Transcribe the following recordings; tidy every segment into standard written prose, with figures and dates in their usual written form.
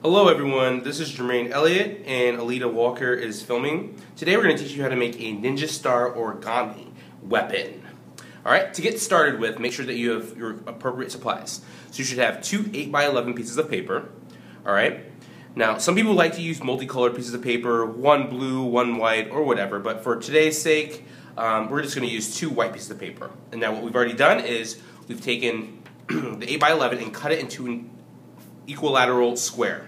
Hello everyone, this is Jermaine Elliott and Alita Walker is filming. Today we're going to teach you how to make a Ninja Star origami weapon. Alright, to get started with, make sure that you have your appropriate supplies. So you should have two 8x11 pieces of paper. Alright, now some people like to use multicolored pieces of paper, one blue, one white, or whatever, but for today's sake, we're just going to use two white pieces of paper. And now what we've already done is we've taken the 8x11 and cut it into an equilateral square.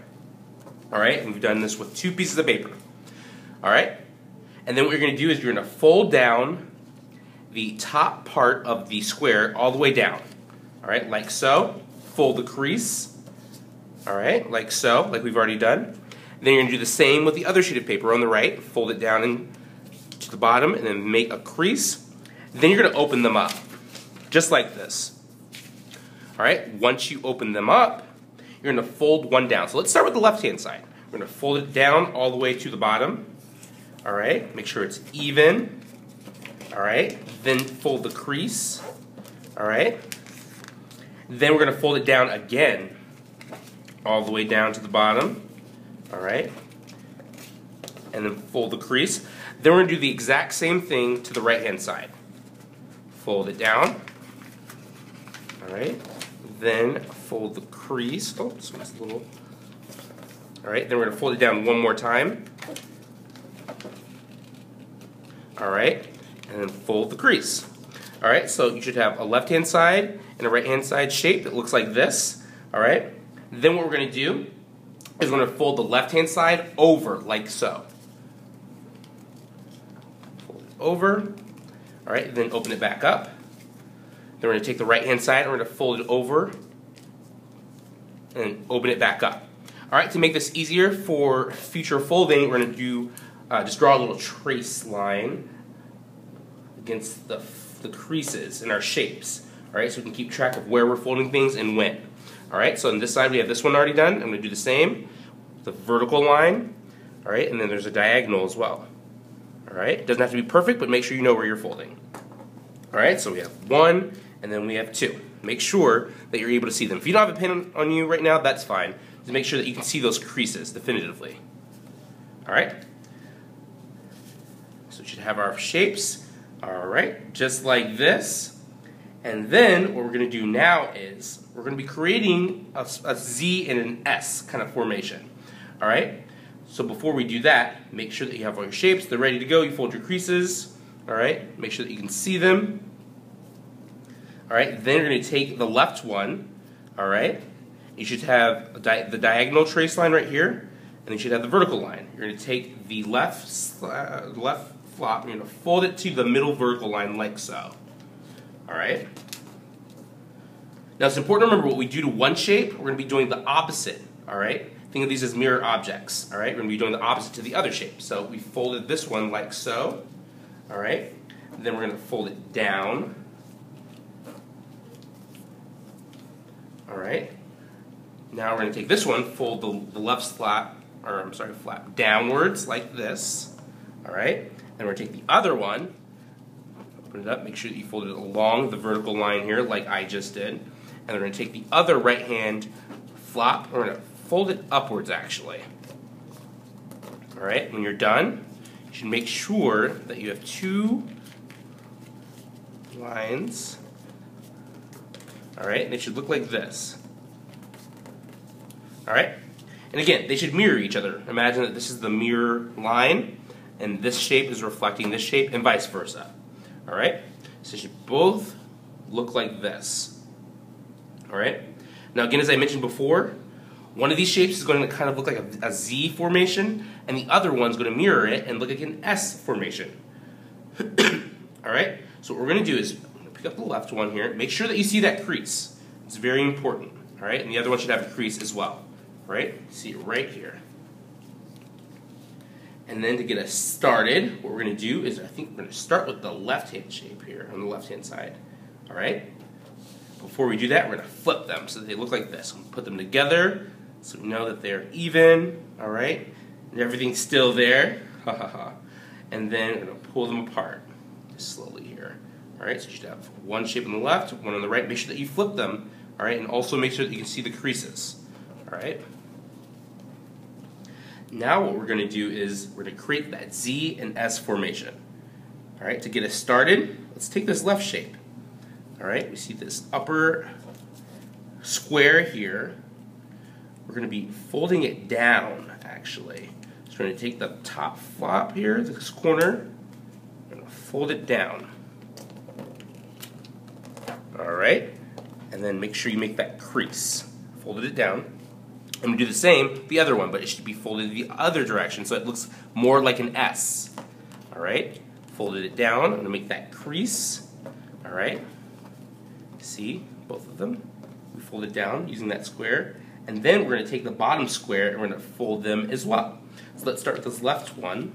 Alright, and we've done this with two pieces of paper. Alright, and then what you're going to do is you're going to fold down the top part of the square all the way down. Alright, like so. Fold the crease. Alright, like so, like we've already done. Then you're going to do the same with the other sheet of paper on the right. Fold it down to the bottom and then make a crease. Then you're going to open them up, just like this. Alright, once you open them up, you're going to fold one down. So let's start with the left-hand side. We're going to fold it down all the way to the bottom. Alright, make sure it's even. Alright, then fold the crease. Alright, then we're going to fold it down again, all the way down to the bottom. Alright, and then fold the crease. Then we're going to do the exact same thing to the right-hand side. Fold it down. Alright, then fold the crease. Oh, so it's a little. Alright, then we're going to fold it down one more time. Alright, and then fold the crease. Alright, so you should have a left-hand side and a right-hand side shape that looks like this. Alright, then what we're going to do is we're going to fold the left-hand side over like so. Fold it over. Alright, then open it back up. Then we're going to take the right-hand side and we're going to fold it over and open it back up. Alright, to make this easier for future folding, we're going to do just draw a little trace line against the creases in our shapes. Alright, so we can keep track of where we're folding things and when. Alright, so on this side we have this one already done. I'm going to do the same. The vertical line. Alright, and then there's a diagonal as well. Alright, it doesn't have to be perfect, but make sure you know where you're folding. Alright, so we have one, and then we have two. Make sure that you're able to see them. If you don't have a pen on you right now, that's fine. Just make sure that you can see those creases definitively. Alright? So we should have our shapes. Alright, just like this. And then what we're going to do now is we're going to be creating a Z and an S kind of formation. Alright? So before we do that, make sure that you have all your shapes. They're ready to go. You fold your creases. Alright? Make sure that you can see them. Alright, then you're going to take the left one, alright, you should have the diagonal trace line right here, and you should have the vertical line. You're going to take the left flop, you're going to fold it to the middle vertical line like so. Alright? Now it's important to remember what we do to one shape, we're going to be doing the opposite, alright? Think of these as mirror objects, alright? We're going to be doing the opposite to the other shape. So we folded this one like so, alright? Then we're going to fold it down. Alright, now we're going to take this one, fold the left flap downwards like this. Alright, then we're going to take the other one, open it up, make sure that you fold it along the vertical line here like I just did. And we're going to take the other right hand flop, we're going to fold it upwards actually. Alright, when you're done, you should make sure that you have two lines. Alright, and they should look like this. Alright? And again, they should mirror each other. Imagine that this is the mirror line, and this shape is reflecting this shape, and vice versa. Alright? So they should both look like this. Alright? Now again, as I mentioned before, one of these shapes is going to kind of look like a Z formation, and the other one's going to mirror it and look like an S formation. Alright? So what we're going to do is pick up the left one here. Make sure that you see that crease. It's very important. Alright? And the other one should have a crease as well. Right? See it right here. And then to get us started, what we're going to do is I think we're going to start with the left-hand shape here on the left-hand side. Alright? Before we do that, we're going to flip them so that they look like this. We'll put them together so we know that they're even. Alright? And everything's still there. Ha ha ha. And then we're going to pull them apart. Just slowly here. Alright, so you should have one shape on the left, one on the right. Make sure that you flip them. Alright, and also make sure that you can see the creases. Alright. Now what we're going to do is we're going to create that Z and S formation. All right, to get us started, let's take this left shape. All right, we see this upper square here. We're going to be folding it down, actually. So we're going to take the top flap here, this corner, we're going to fold it down. All right, and then make sure you make that crease. Folded it down. I'm going to do the same, the other one, but it should be folded the other direction so it looks more like an S. All right, folded it down. I'm going to make that crease. All right, see both of them. We fold it down using that square, and then we're going to take the bottom square and we're going to fold them as well. So let's start with this left one.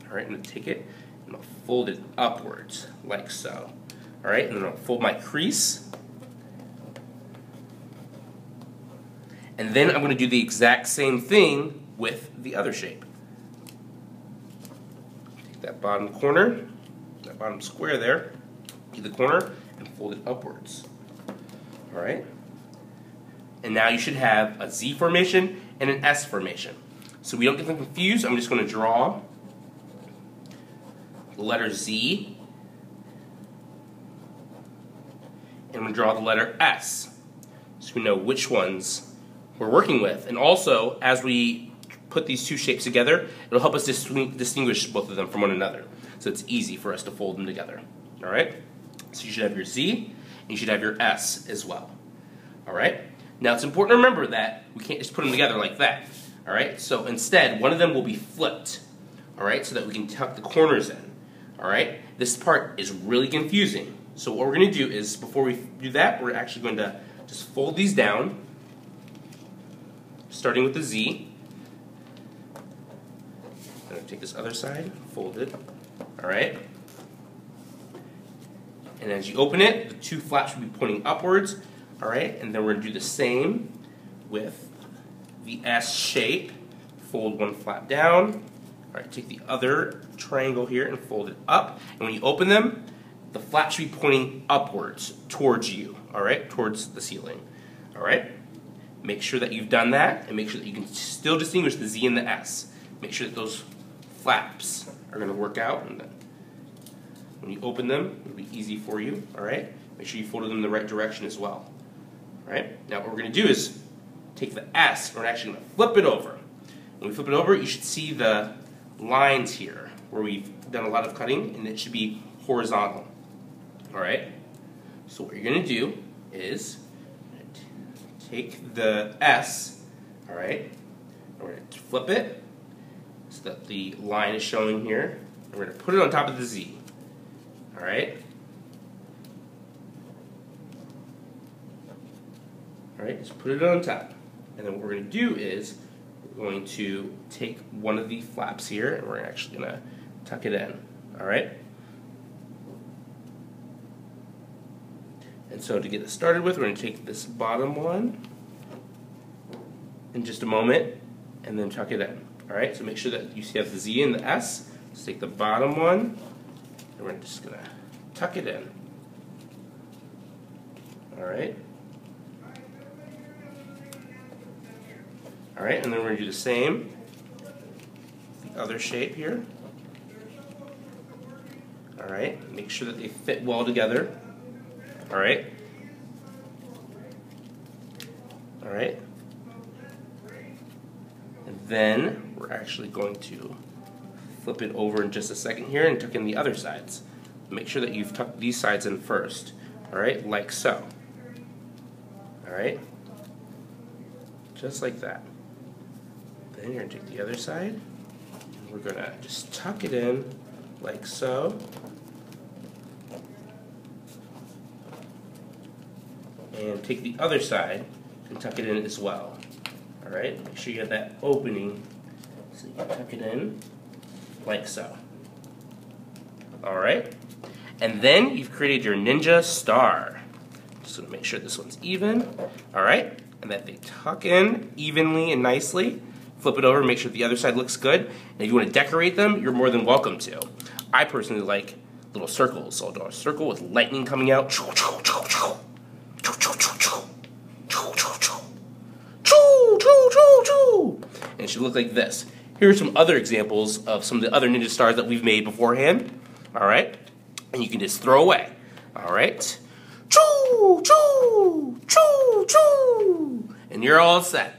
All right, I'm going to take it and I'll fold it upwards like so. All right, and then I'll fold my crease. And then I'm going to do the exact same thing with the other shape. Take that bottom corner, that bottom square there, get the corner, and fold it upwards. All right? And now you should have a Z formation and an S formation. So we don't get them confused, I'm just going to draw the letter Z, and I'm going to draw the letter S, so we know which ones we're working with. And also, as we put these two shapes together, it'll help us distinguish both of them from one another. So it's easy for us to fold them together. All right? So you should have your Z, and you should have your S as well. All right? Now it's important to remember that we can't just put them together like that. All right? So instead, one of them will be flipped. All right? So that we can tuck the corners in. All right? This part is really confusing. So what we're going to do is, before we do that, we're actually going to just fold these down, starting with the Z. I'm going to take this other side, fold it. All right? And as you open it, the two flaps should be pointing upwards. All right? And then we're going to do the same with the S shape. Fold one flap down. All right, take the other triangle here and fold it up. And when you open them, the flap should be pointing upwards towards you, all right, towards the ceiling, all right? Make sure that you've done that, and make sure that you can still distinguish the Z and the S. Make sure that those flaps are going to work out, and then when you open them, it'll be easy for you, all right? Make sure you folded them in the right direction as well, all right? Now what we're going to do is take the S, and we're actually going to flip it over. When we flip it over, you should see the lines here where we've done a lot of cutting, and it should be horizontal. All right, so what you're going to do is take the S, all right, and we're going to flip it so that the line is showing here, and we're going to put it on top of the Z, all right? All right, just put it on top. And then what we're going to do is we're going to take one of the flaps here, and we're actually going to tuck it in, all right? And so to get it started with, we're going to take this bottom one in just a moment and then tuck it in. All right, so make sure that you have the Z and the S. Let's take the bottom one and we're just going to tuck it in. All right. All right, and then we're going to do the same, the other shape here. All right, make sure that they fit well together. All right. All right. And then we're actually going to flip it over in just a second here and tuck in the other sides. Make sure that you've tucked these sides in first. All right, like so. All right. Just like that. Then you're going to take the other side, and we're going to just tuck it in like so. And take the other side and tuck it in as well. All right, make sure you have that opening so you can tuck it in like so. All right, and then you've created your ninja star. Just gonna make sure this one's even. All right, and that they tuck in evenly and nicely. Flip it over, make sure the other side looks good. And if you want to decorate them, you're more than welcome to. I personally like little circles, so I'll draw a circle with lightning coming out. And It should look like this. Here are some other examples of some of the other ninja stars that we've made beforehand. All right, and you can just throw away. All right, choo choo choo choo, and you're all set.